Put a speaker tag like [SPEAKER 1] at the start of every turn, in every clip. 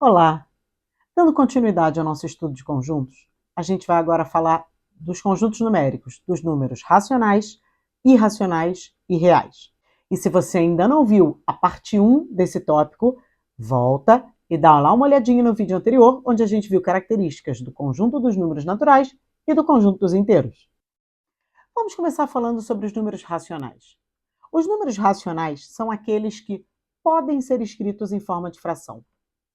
[SPEAKER 1] Olá! Dando continuidade ao nosso estudo de conjuntos, a gente vai agora falar dos conjuntos numéricos, dos números racionais, irracionais e reais. E se você ainda não viu a parte 1 desse tópico, volta e dá lá uma olhadinha no vídeo anterior, onde a gente viu características do conjunto dos números naturais e do conjunto dos inteiros. Vamos começar falando sobre os números racionais. Os números racionais são aqueles que podem ser escritos em forma de fração.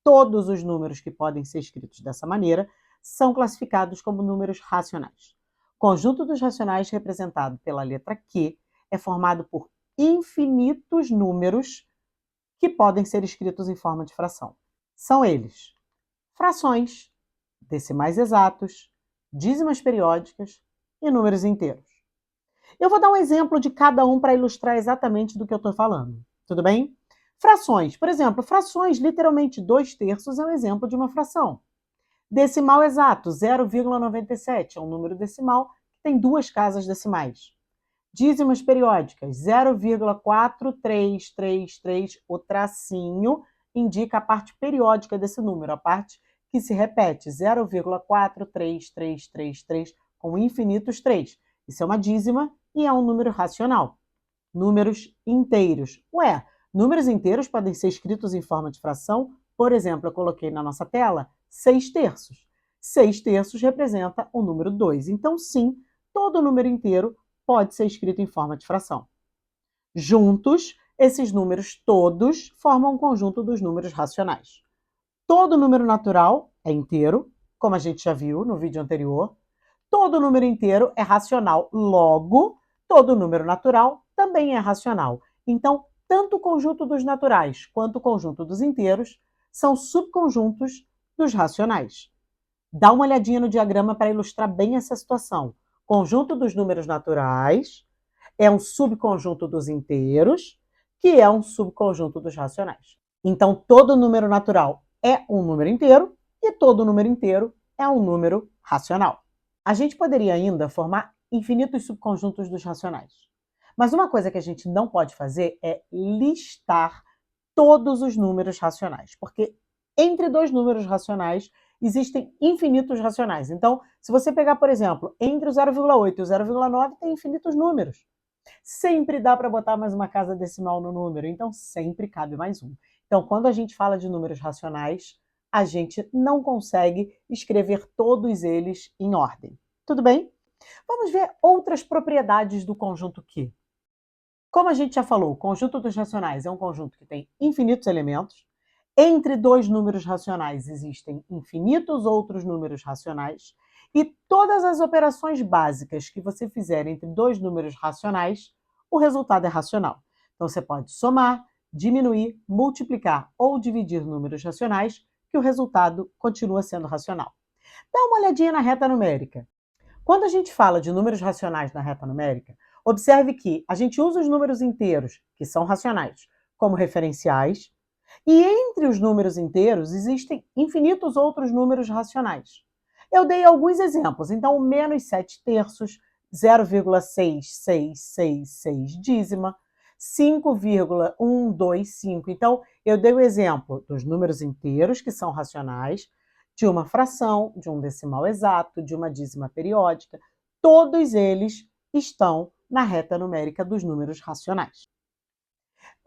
[SPEAKER 1] Todos os números que podem ser escritos dessa maneira são classificados como números racionais. O conjunto dos racionais, representado pela letra Q, é formado por infinitos números que podem ser escritos em forma de fração. São eles: frações, decimais exatos, dízimas periódicas e números inteiros. Eu vou dar um exemplo de cada um para ilustrar exatamente do que eu estou falando. Tudo bem? Frações. Por exemplo, frações, literalmente 2/3 é um exemplo de uma fração. Decimal exato, 0,97, é um número decimal que tem duas casas decimais. Dízimas periódicas, 0,4333, o tracinho indica a parte periódica desse número, a parte que se repete, 0,43333, com infinitos 3. Isso é uma dízima e é um número racional. Números inteiros. Números inteiros podem ser escritos em forma de fração. Por exemplo, eu coloquei na nossa tela 6/3. 6/3 representa o número 2. Então, sim, todo número inteiro pode ser escrito em forma de fração. Juntos, esses números todos formam um conjunto dos números racionais. Todo número natural é inteiro, como a gente já viu no vídeo anterior. Todo número inteiro é racional, logo, todo número natural também é racional. Então, tanto o conjunto dos naturais quanto o conjunto dos inteiros são subconjuntos dos racionais. Dá uma olhadinha no diagrama para ilustrar bem essa situação. Conjunto dos números naturais é um subconjunto dos inteiros, que é um subconjunto dos racionais. Então, todo número natural é um número inteiro e todo número inteiro é um número racional. A gente poderia ainda formar infinitos subconjuntos dos racionais. Mas uma coisa que a gente não pode fazer é listar todos os números racionais, porque entre dois números racionais existem infinitos racionais. Então, se você pegar, por exemplo, entre o 0,8 e o 0,9, tem infinitos números. Sempre dá para botar mais uma casa decimal no número, então sempre cabe mais um. Então, quando a gente fala de números racionais, a gente não consegue escrever todos eles em ordem. Tudo bem? Vamos ver outras propriedades do conjunto Q. Como a gente já falou, o conjunto dos racionais é um conjunto que tem infinitos elementos. Entre dois números racionais existem infinitos outros números racionais. E todas as operações básicas que você fizer entre dois números racionais, o resultado é racional. Então, você pode somar, diminuir, multiplicar ou dividir números racionais, que o resultado continua sendo racional. Dá uma olhadinha na reta numérica. Quando a gente fala de números racionais na reta numérica, observe que a gente usa os números inteiros, que são racionais, como referenciais, e entre os números inteiros existem infinitos outros números racionais. Eu dei alguns exemplos, então o menos 7/3, 0,6666 dízima, 5,125. Então, eu dei o exemplo dos números inteiros, que são racionais, de uma fração, de um decimal exato, de uma dízima periódica. Todos eles estão na reta numérica dos números racionais.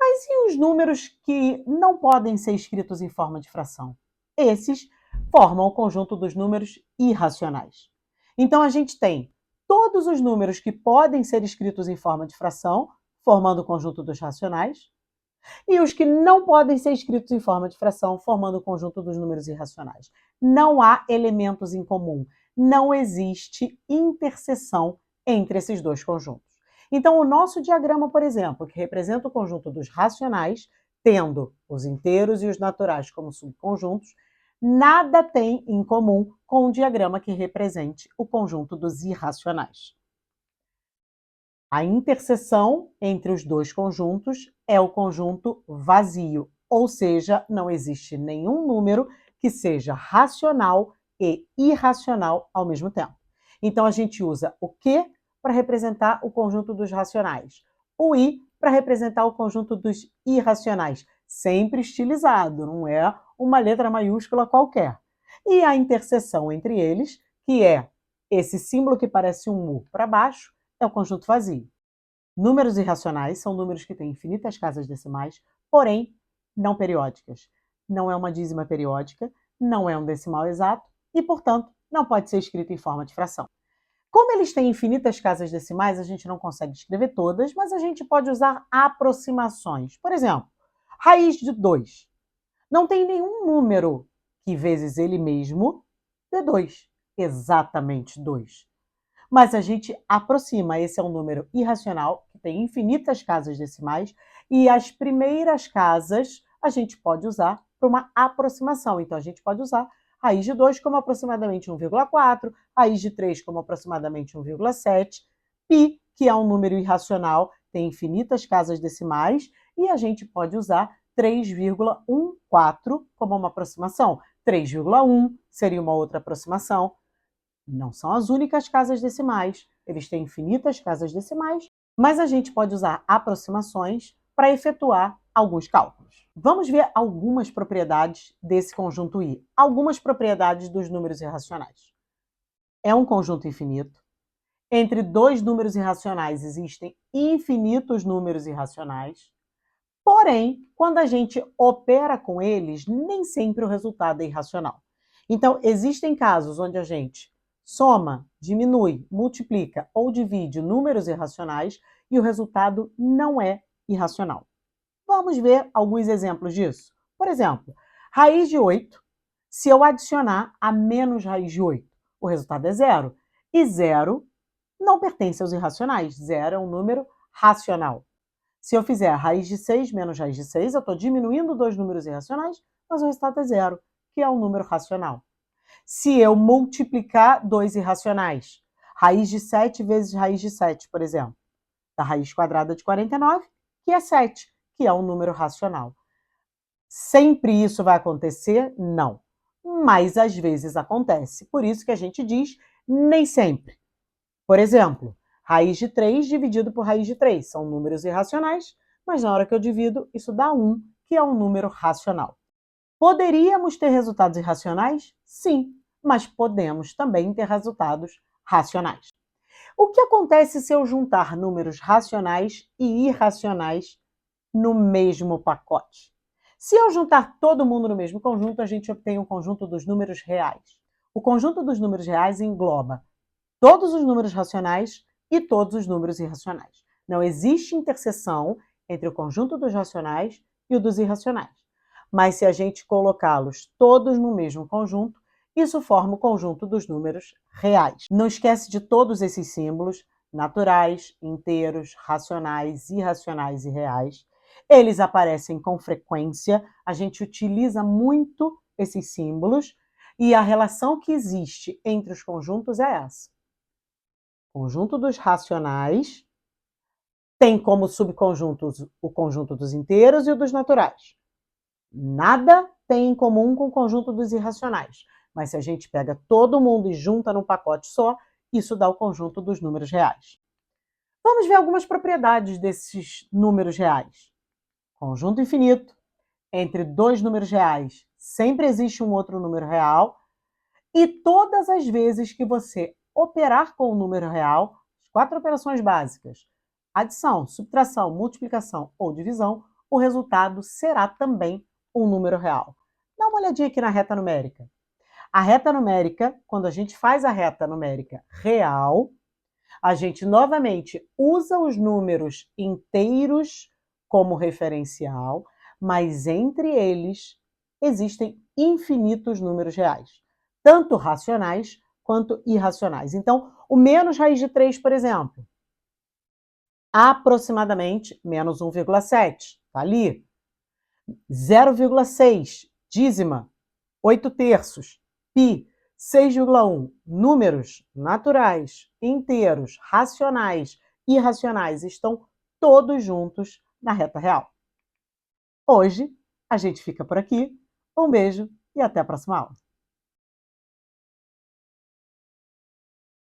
[SPEAKER 1] Mas e os números que não podem ser escritos em forma de fração? Esses formam o conjunto dos números irracionais. Então, a gente tem todos os números que podem ser escritos em forma de fração, formando o conjunto dos racionais, e os que não podem ser escritos em forma de fração, formando o conjunto dos números irracionais. Não há elementos em comum. Não existe interseção entre esses dois conjuntos. Então, o nosso diagrama, por exemplo, que representa o conjunto dos racionais, tendo os inteiros e os naturais como subconjuntos, nada tem em comum com o diagrama que represente o conjunto dos irracionais. A interseção entre os dois conjuntos é o conjunto vazio, ou seja, não existe nenhum número que seja racional e irracional ao mesmo tempo. Então, a gente usa o Q para representar o conjunto dos racionais, o I para representar o conjunto dos irracionais. sempre estilizado, não é uma letra maiúscula qualquer. E a interseção entre eles, que é esse símbolo que parece um U para baixo, é o conjunto vazio. Números irracionais são números que têm infinitas casas decimais, porém não periódicas. Não é uma dízima periódica, não é um decimal exato e, portanto, não pode ser escrito em forma de fração. Como eles têm infinitas casas decimais, a gente não consegue escrever todas, mas a gente pode usar aproximações. Por exemplo, raiz de 2. Não tem nenhum número que vezes ele mesmo dê 2. Exatamente 2. Mas a gente aproxima. Esse é um número irracional, que tem infinitas casas decimais, e as primeiras casas a gente pode usar para uma aproximação. Então, a gente pode usar raiz de 2 como aproximadamente 1,4, raiz de 3 como aproximadamente 1,7, π, que é um número irracional, tem infinitas casas decimais, e a gente pode usar 3,14 como uma aproximação. 3,1 seria uma outra aproximação. Não são as únicas casas decimais, eles têm infinitas casas decimais, mas a gente pode usar aproximações para efetuar alguns cálculos. Vamos ver algumas propriedades desse conjunto I, algumas propriedades dos números irracionais. É um conjunto infinito. Entre dois números irracionais existem infinitos números irracionais. Porém, quando a gente opera com eles, nem sempre o resultado é irracional. Então, existem casos onde a gente soma, diminui, multiplica ou divide números irracionais e o resultado não é irracional. Vamos ver alguns exemplos disso. Por exemplo, raiz de 8, se eu adicionar a menos raiz de 8, o resultado é zero. E zero não pertence aos irracionais. Zero é um número racional. Se eu fizer raiz de 6 menos raiz de 6, eu estou diminuindo dois números irracionais, mas o resultado é zero, que é um número racional. Se eu multiplicar dois irracionais, raiz de 7 vezes raiz de 7, por exemplo, da raiz quadrada de 49, que é 7, que é um número racional. Sempre isso vai acontecer? Não. Mas às vezes acontece. Por isso que a gente diz nem sempre. Por exemplo, raiz de 3 dividido por raiz de 3. São números irracionais, mas na hora que eu divido, isso dá 1, que é um número racional. Poderíamos ter resultados irracionais? Sim, mas podemos também ter resultados racionais. O que acontece se eu juntar números racionais e irracionais no mesmo pacote? Se eu juntar todo mundo no mesmo conjunto, a gente obtém um conjunto dos números reais. O conjunto dos números reais engloba todos os números racionais e todos os números irracionais. Não existe interseção entre o conjunto dos racionais e o dos irracionais. Mas se a gente colocá-los todos no mesmo conjunto, isso forma o conjunto dos números reais. Não esquece de todos esses símbolos, naturais, inteiros, racionais, irracionais e reais. Eles aparecem com frequência, a gente utiliza muito esses símbolos e a relação que existe entre os conjuntos é essa. O conjunto dos racionais tem como subconjuntos o conjunto dos inteiros e o dos naturais. Nada tem em comum com o conjunto dos irracionais, mas se a gente pega todo mundo e junta num pacote só, isso dá o conjunto dos números reais. Vamos ver algumas propriedades desses números reais. Conjunto infinito. Entre dois números reais, sempre existe um outro número real. E todas as vezes que você operar com o número real, as 4 operações básicas, adição, subtração, multiplicação ou divisão, o resultado será também um número real. Dá uma olhadinha aqui na reta numérica. A reta numérica, quando a gente faz a reta numérica real, a gente novamente usa os números inteiros como referencial, mas entre eles existem infinitos números reais, tanto racionais quanto irracionais. Então, o menos raiz de 3, por exemplo, aproximadamente menos 1,7, está ali. 0,6, dízima, 8 terços, π, 6,1, números naturais, inteiros, racionais, irracionais, estão todos juntos na reta real. Hoje, a gente fica por aqui. Um beijo e até a próxima aula.